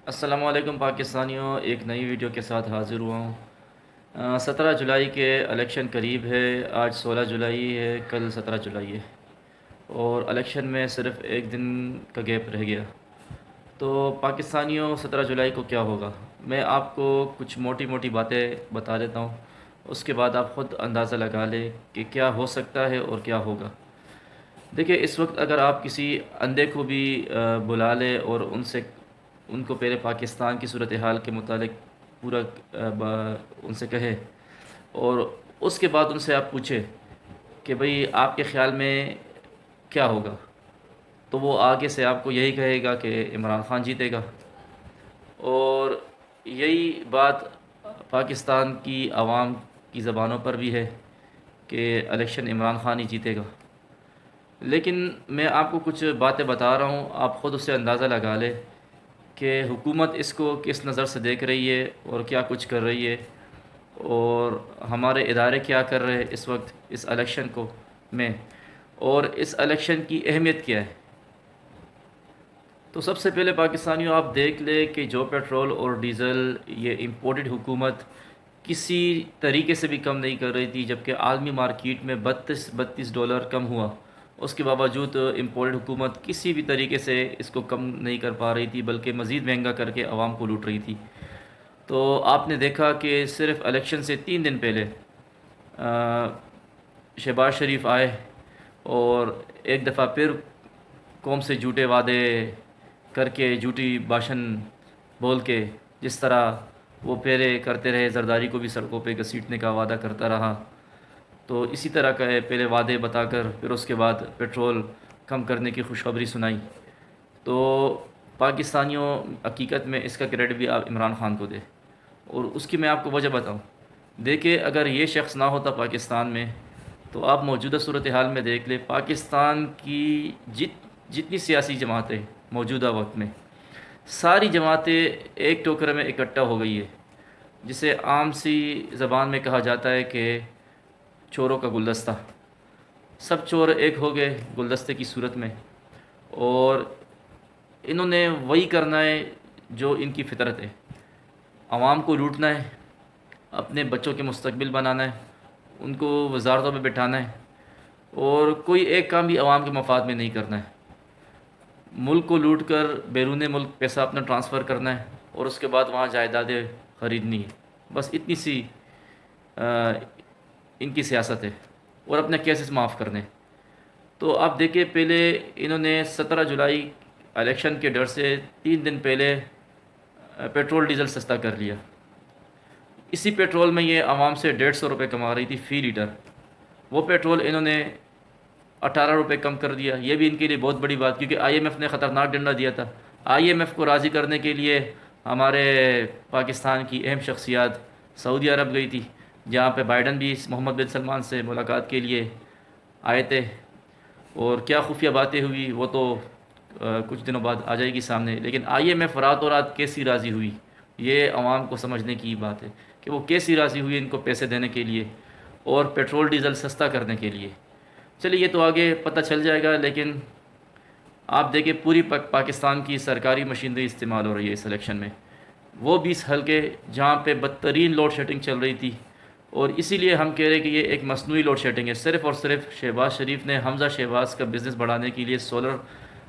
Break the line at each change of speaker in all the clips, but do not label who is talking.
السلام علیکم پاکستانیوں، ایک نئی ویڈیو کے ساتھ حاضر ہوا ہوں۔ 17 جولائی کے الیکشن قریب ہے۔ آج 16 جولائی ہے، کل 17 جولائی ہے، اور الیکشن میں صرف ایک دن کا گیپ رہ گیا۔ تو پاکستانیوں، 17 جولائی کو کیا ہوگا؟ میں آپ کو کچھ موٹی موٹی باتیں بتا دیتا ہوں، اس کے بعد آپ خود اندازہ لگا لیں کہ کیا ہو سکتا ہے اور کیا ہوگا۔ دیکھیں، اس وقت اگر آپ کسی اندھے کو بھی بلا لیں اور ان کو پہلے پاکستان کی صورتحال کے متعلق پورا ان سے کہے، اور اس کے بعد ان سے آپ پوچھیں کہ بھئی آپ کے خیال میں کیا ہوگا، تو وہ آگے سے آپ کو یہی کہے گا کہ عمران خان جیتے گا۔ اور یہی بات پاکستان کی عوام کی زبانوں پر بھی ہے کہ الیکشن عمران خان ہی جیتے گا۔ لیکن میں آپ کو کچھ باتیں بتا رہا ہوں، آپ خود اس سے اندازہ لگا لیں کہ حکومت اس کو کس نظر سے دیکھ رہی ہے اور کیا کچھ کر رہی ہے، اور ہمارے ادارے کیا کر رہے ہیں اس وقت اس الیکشن میں، اور اس الیکشن کی اہمیت کیا ہے۔ تو سب سے پہلے پاکستانیوں، آپ دیکھ لیں کہ جو پیٹرول اور ڈیزل یہ امپورٹڈ حکومت کسی طریقے سے بھی کم نہیں کر رہی تھی، جبکہ عالمی مارکیٹ میں $32 کم ہوا، اس کے باوجود امپورٹڈ حکومت کسی بھی طریقے سے اس کو کم نہیں کر پا رہی تھی، بلکہ مزید مہنگا کر کے عوام کو لوٹ رہی تھی۔ تو آپ نے دیکھا کہ صرف الیکشن سے 3 دن پہلے شہباز شریف آئے اور ایک دفعہ پھر قوم سے جھوٹے وعدے کر کے، جھوٹی بھاشن بول کے، جس طرح وہ پہلے کرتے رہے، زرداری کو بھی سڑکوں پہ گھسیٹنے کا وعدہ کرتا رہا، تو اسی طرح کا پہلے وعدے بتا کر پھر اس کے بعد پیٹرول کم کرنے کی خوشخبری سنائی۔ تو پاکستانیوں، حقیقت میں اس کا کریڈٹ بھی آپ عمران خان کو دے، اور اس کی میں آپ کو وجہ بتاؤں۔ دیکھیں، اگر یہ شخص نہ ہوتا پاکستان میں، تو آپ موجودہ صورتحال میں دیکھ لیں، پاکستان کی جتنی سیاسی جماعتیں موجودہ وقت میں، ساری جماعتیں ایک ٹوکرے میں اکٹھا ہو گئی ہے، جسے عام سی زبان میں کہا جاتا ہے کہ چوروں کا گلدستہ۔ سب چور ایک ہو گئے گلدستے کی صورت میں، اور انہوں نے وہی کرنا ہے جو ان کی فطرت ہے، عوام کو لوٹنا ہے، اپنے بچوں کے مستقبل بنانا ہے، ان کو وزارتوں پہ بٹھانا ہے، اور کوئی ایک کام بھی عوام کے مفاد میں نہیں کرنا ہے۔ ملک کو لوٹ کر بیرون ملک پیسہ اپنا ٹرانسفر کرنا ہے، اور اس کے بعد وہاں جائیدادیں خریدنی ہے، بس اتنی سی ان کی سیاست ہے، اور اپنے کیسز معاف کرنے۔ تو آپ دیکھیں، پہلے انہوں نے 17 جولائی الیکشن کے ڈر سے 3 دن پہلے پیٹرول ڈیزل سستا کر لیا۔ اسی پیٹرول میں یہ عوام سے $150 کما رہی تھی فی لیٹر، وہ پیٹرول انہوں نے $18 کم کر دیا۔ یہ بھی ان کے لیے بہت بڑی بات، کیونکہ آئی ایم ایف نے خطرناک ڈنڈا دیا تھا۔ آئی ایم ایف کو راضی کرنے کے لیے ہمارے پاکستان کی اہم شخصیات سعودی عرب گئی تھی، جہاں پہ بائیڈن بھی محمد بن سلمان سے ملاقات کے لیے آئے تھے، اور کیا خفیہ باتیں ہوئی وہ تو کچھ دنوں بعد آ جائے گی سامنے۔ لیکن آئی ایم ایف راتوں رات کیسی راضی ہوئی، یہ عوام کو سمجھنے کی بات ہے کہ وہ کیسی راضی ہوئی ان کو پیسے دینے کے لیے اور پیٹرول ڈیزل سستا کرنے کے لیے۔ چلیے، یہ تو آگے پتہ چل جائے گا، لیکن آپ دیکھیں پوری پاکستان کی سرکاری مشینری استعمال ہو رہی ہے اس الیکشن میں، وہ 20 حلقے جہاں پہ بدترین لوڈ شیڈنگ چل رہی تھی، اور اسی لیے ہم کہہ رہے ہیں کہ یہ ایک مصنوعی لوڈ شیڈنگ ہے۔ صرف اور صرف شہباز شریف نے حمزہ شہباز کا بزنس بڑھانے کے لیے سولر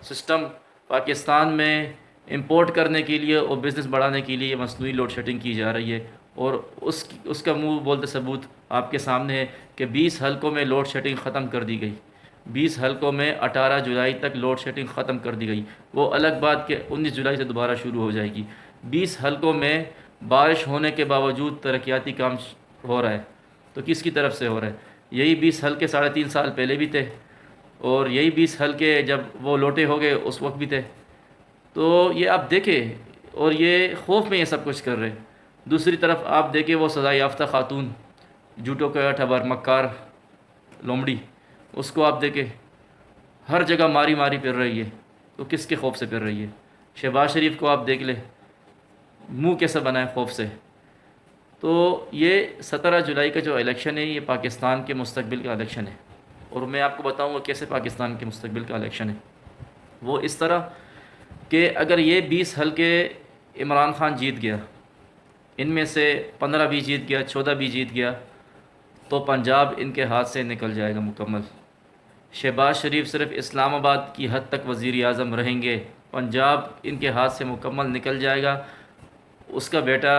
سسٹم پاکستان میں امپورٹ کرنے کے لیے اور بزنس بڑھانے کے لیے مصنوعی لوڈ شیڈنگ کی جا رہی ہے، اور اس کا منہ بولتے ثبوت آپ کے سامنے ہے کہ 20 حلقوں میں لوڈ شیڈنگ ختم کر دی گئی۔ 20 حلقوں میں 18 جولائی تک لوڈ شیڈنگ ختم کر دی گئی۔ وہ الگ بات کہ 19 جولائی سے دوبارہ شروع ہو جائے گی۔ 20 حلقوں میں بارش ہونے کے باوجود ترقیاتی کام ہو رہا ہے، تو کس کی طرف سے ہو رہا ہے؟ یہی 20 حلقے 3.5 سال پہلے بھی تھے، اور یہی 20 حلقے جب وہ لوٹے ہو گئے اس وقت بھی تھے۔ تو یہ آپ دیکھیں، اور یہ خوف میں یہ سب کچھ کر رہے۔ دوسری طرف آپ دیکھیں وہ سزا یافتہ خاتون، جھوٹوں کا ٹھبر، مکار لومڑی، اس کو آپ دیکھیں ہر جگہ ماری ماری پھر رہی ہے، تو کس کے خوف سے پھر رہی ہے؟ شہباز شریف کو آپ دیکھ لیں، منہ کیسا بنا ہے خوف سے۔ تو یہ 17 جولائی کا جو الیکشن ہے، یہ پاکستان کے مستقبل کا الیکشن ہے، اور میں آپ کو بتاؤں گا کیسے پاکستان کے مستقبل کا الیکشن ہے۔ وہ اس طرح کہ اگر یہ 20 حلقے عمران خان جیت گیا، ان میں سے 15 بھی جیت گیا، 14 بھی جیت گیا، تو پنجاب ان کے ہاتھ سے نکل جائے گا مکمل۔ شہباز شریف صرف اسلام آباد کی حد تک وزیر اعظم رہیں گے، پنجاب ان کے ہاتھ سے مکمل نکل جائے گا۔ اس کا بیٹا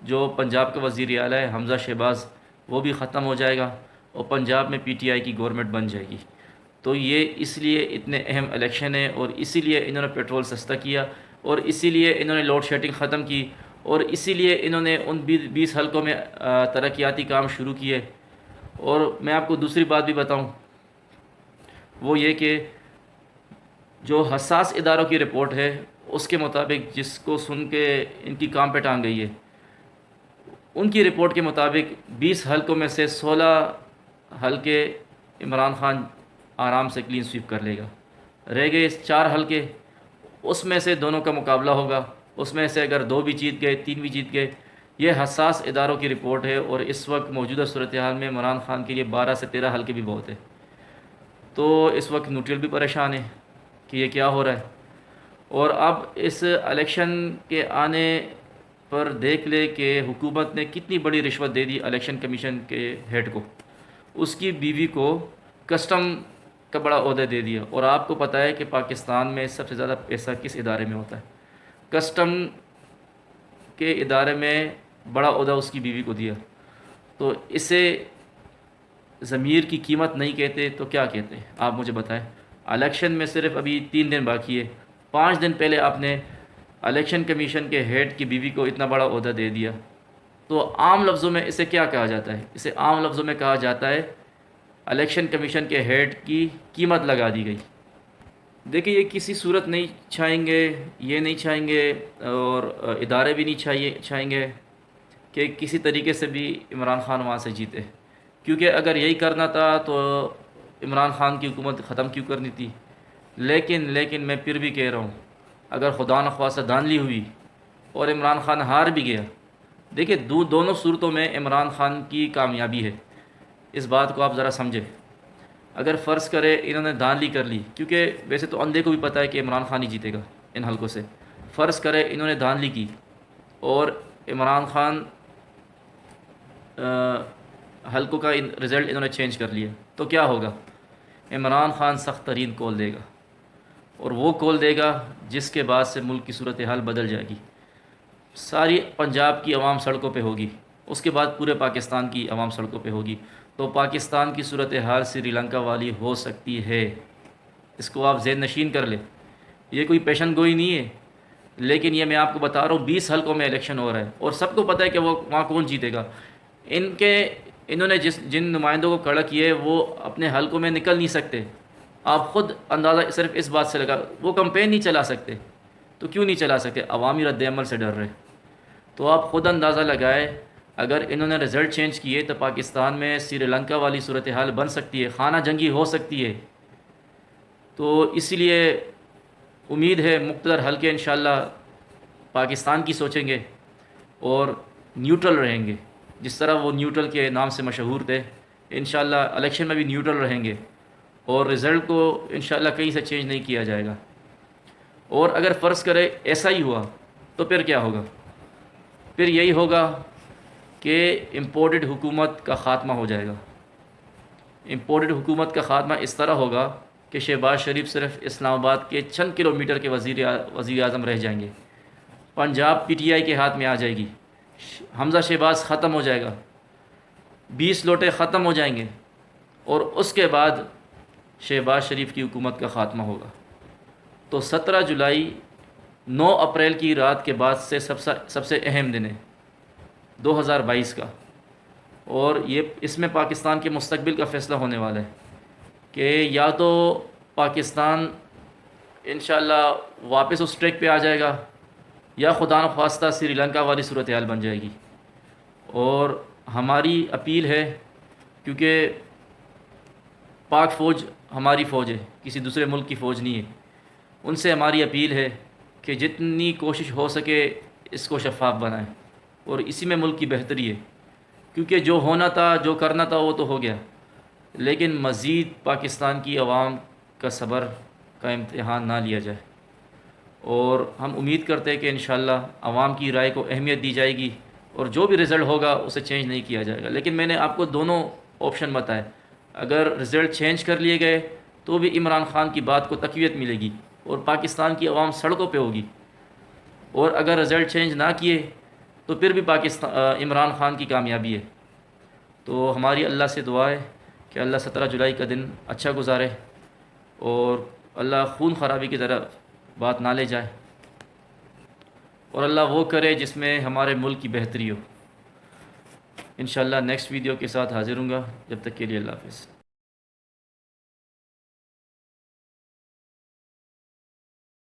جو پنجاب کا وزیر اعلیٰ ہے حمزہ شہباز، وہ بھی ختم ہو جائے گا اور پنجاب میں پی ٹی آئی کی گورنمنٹ بن جائے گی۔ تو یہ اس لیے اتنے اہم الیکشن ہیں، اور اسی لیے انہوں نے پیٹرول سستا کیا، اور اسی لیے انہوں نے لوڈ شیڈنگ ختم کی، اور اسی لیے انہوں نے ان 20 حلقوں میں ترقیاتی کام شروع کیے۔ اور میں آپ کو دوسری بات بھی بتاؤں، وہ یہ کہ جو حساس اداروں کی رپورٹ ہے اس کے مطابق، جس کو سن کے ان کی کام پہ ٹانگ گئی ہے، ان کی رپورٹ کے مطابق 20 حلقوں میں سے 16 حلقے عمران خان آرام سے کلین سویپ کر لے گا۔ رہ گئے 4 حلقے، اس میں سے دونوں کا مقابلہ ہوگا، اس میں سے اگر 2 بھی جیت گئے، 3 بھی جیت گئے۔ یہ حساس اداروں کی رپورٹ ہے، اور اس وقت موجودہ صورتحال میں عمران خان کے لیے 12 سے 13 حلقے بھی بہت ہے۔ تو اس وقت نیوٹرل بھی پریشان ہے کہ یہ کیا ہو رہا ہے۔ اور اب اس الیکشن کے آنے پر دیکھ لے کہ حکومت نے کتنی بڑی رشوت دے دی الیکشن کمیشن کے ہیڈ کو، اس کی بیوی کو کسٹم کا بڑا عہدہ دے دیا۔ اور آپ کو پتہ ہے کہ پاکستان میں سب سے زیادہ پیسہ کس ادارے میں ہوتا ہے؟ کسٹم کے ادارے میں بڑا عہدہ اس کی بیوی کو دیا۔ تو اسے ضمیر کی قیمت نہیں کہتے تو کیا کہتے ہیں؟ آپ مجھے بتائیں۔ الیکشن میں صرف ابھی 3 دن باقی ہے، 5 دن پہلے آپ نے الیکشن کمیشن کے ہیڈ کی بیوی کو اتنا بڑا عہدہ دے دیا۔ تو عام لفظوں میں اسے کیا کہا جاتا ہے؟ اسے عام لفظوں میں کہا جاتا ہے الیکشن کمیشن کے ہیڈ کی قیمت لگا دی گئی۔ دیکھیں، یہ کسی صورت نہیں چاہیں گے، یہ نہیں چاہیں گے، اور ادارے بھی نہیں چاہیں گے کہ کسی طریقے سے بھی عمران خان وہاں سے جیتے، کیونکہ اگر یہی کرنا تھا تو عمران خان کی حکومت ختم کیوں کرنی تھی۔ لیکن میں پھر بھی کہہ رہا ہوں، اگر خدا نخواستہ دھاندلی ہوئی اور عمران خان ہار بھی گیا، دیکھیں دونوں صورتوں میں عمران خان کی کامیابی ہے، اس بات کو آپ ذرا سمجھیں۔ اگر فرض کرے انہوں نے دھاندلی کر لی، کیونکہ ویسے تو اندھے کو بھی پتہ ہے کہ عمران خان ہی جیتے گا ان حلقوں سے، فرض کرے انہوں نے دھاندلی کی اور عمران خان حلقوں کا رزلٹ انہوں نے چینج کر لیا، تو کیا ہوگا؟ عمران خان سخت ترین کول دے گا، اور وہ کول دے گا جس کے بعد سے ملک کی صورتحال بدل جائے گی۔ ساری پنجاب کی عوام سڑکوں پہ ہوگی، اس کے بعد پورے پاکستان کی عوام سڑکوں پہ ہوگی، تو پاکستان کی صورتحال سری لنکا والی ہو سکتی ہے۔ اس کو آپ ذہن نشین کر لیں، یہ کوئی پیشن گوئی نہیں ہے، لیکن یہ میں آپ کو بتا رہا ہوں 20 حلقوں میں الیکشن ہو رہا ہے، اور سب کو پتہ ہے کہ وہ وہاں کون جیتے گا۔ انہوں نے جن نمائندوں کو کھڑا کیے وہ اپنے حلقوں میں نکل نہیں سکتے۔ آپ خود اندازہ صرف اس بات سے لگا، وہ کمپین نہیں چلا سکتے، تو کیوں نہیں چلا سکتے؟ عوامی رد عمل سے ڈر رہے۔ تو آپ خود اندازہ لگائے، اگر انہوں نے رزلٹ چینج کیے تو پاکستان میں سری لنکا والی صورتحال بن سکتی ہے، خانہ جنگی ہو سکتی ہے۔ تو اسی لیے امید ہے مقتدر حلقے انشاءاللہ پاکستان کی سوچیں گے اور نیوٹرل رہیں گے، جس طرح وہ نیوٹرل کے نام سے مشہور تھے۔ انشاءاللہ الیکشن میں بھی نیوٹرل رہیں گے، اور رزلٹ کو انشاءاللہ کہیں سے چینج نہیں کیا جائے گا۔ اور اگر فرض کرے ایسا ہی ہوا تو پھر کیا ہوگا؟ پھر یہی ہوگا کہ امپورٹڈ حکومت کا خاتمہ ہو جائے گا۔ امپورٹڈ حکومت کا خاتمہ اس طرح ہوگا کہ شہباز شریف صرف اسلام آباد کے چند کلومیٹر کے وزیر اعظم رہ جائیں گے، پنجاب پی ٹی آئی کے ہاتھ میں آ جائے گی، حمزہ شہباز ختم ہو جائے گا، 20 لوٹے ختم ہو جائیں گے، اور اس کے بعد شہباز شریف کی حکومت کا خاتمہ ہوگا۔ تو 17 جولائی 9 اپریل کی رات کے بعد سے سب سے اہم دن ہے 2022 کا، اور اس میں پاکستان کے مستقبل کا فیصلہ ہونے والا ہے کہ یا تو پاکستان انشاءاللہ واپس اس ٹریک پہ آ جائے گا، یا خدا نخواستہ سری لنکا والی صورتحال بن جائے گی۔ اور ہماری اپیل ہے، کیونکہ پاک فوج ہماری فوج ہے، کسی دوسرے ملک کی فوج نہیں ہے، ان سے ہماری اپیل ہے کہ جتنی کوشش ہو سکے اس کو شفاف بنائیں، اور اسی میں ملک کی بہتری ہے، کیونکہ جو ہونا تھا، جو کرنا تھا وہ تو ہو گیا، لیکن مزید پاکستان کی عوام کا صبر کا امتحان نہ لیا جائے۔ اور ہم امید کرتے ہیں کہ انشاءاللہ عوام کی رائے کو اہمیت دی جائے گی اور جو بھی رزلٹ ہوگا اسے چینج نہیں کیا جائے گا. لیکن میں نے آپ کو دونوں آپشن بتائے. اگر رزلٹ چینج کر لیے گئے تو بھی عمران خان کی بات کو تقویت ملے گی اور پاکستان کی عوام سڑکوں پہ ہوگی. اور اگر رزلٹ چینج نہ کیے تو پھر بھی عمران خان کی کامیابی ہے. تو ہماری اللہ سے دعا ہے کہ اللہ 17 جولائی کا دن اچھا گزارے اور اللہ خون خرابی کی طرف بات نہ لے جائے اور اللہ وہ کرے جس میں ہمارے ملک کی بہتری ہو. انشاءاللہ نیکسٹ ویڈیو کے ساتھ حاضر ہوں گا. جب تک کے لیے اللہ حافظ.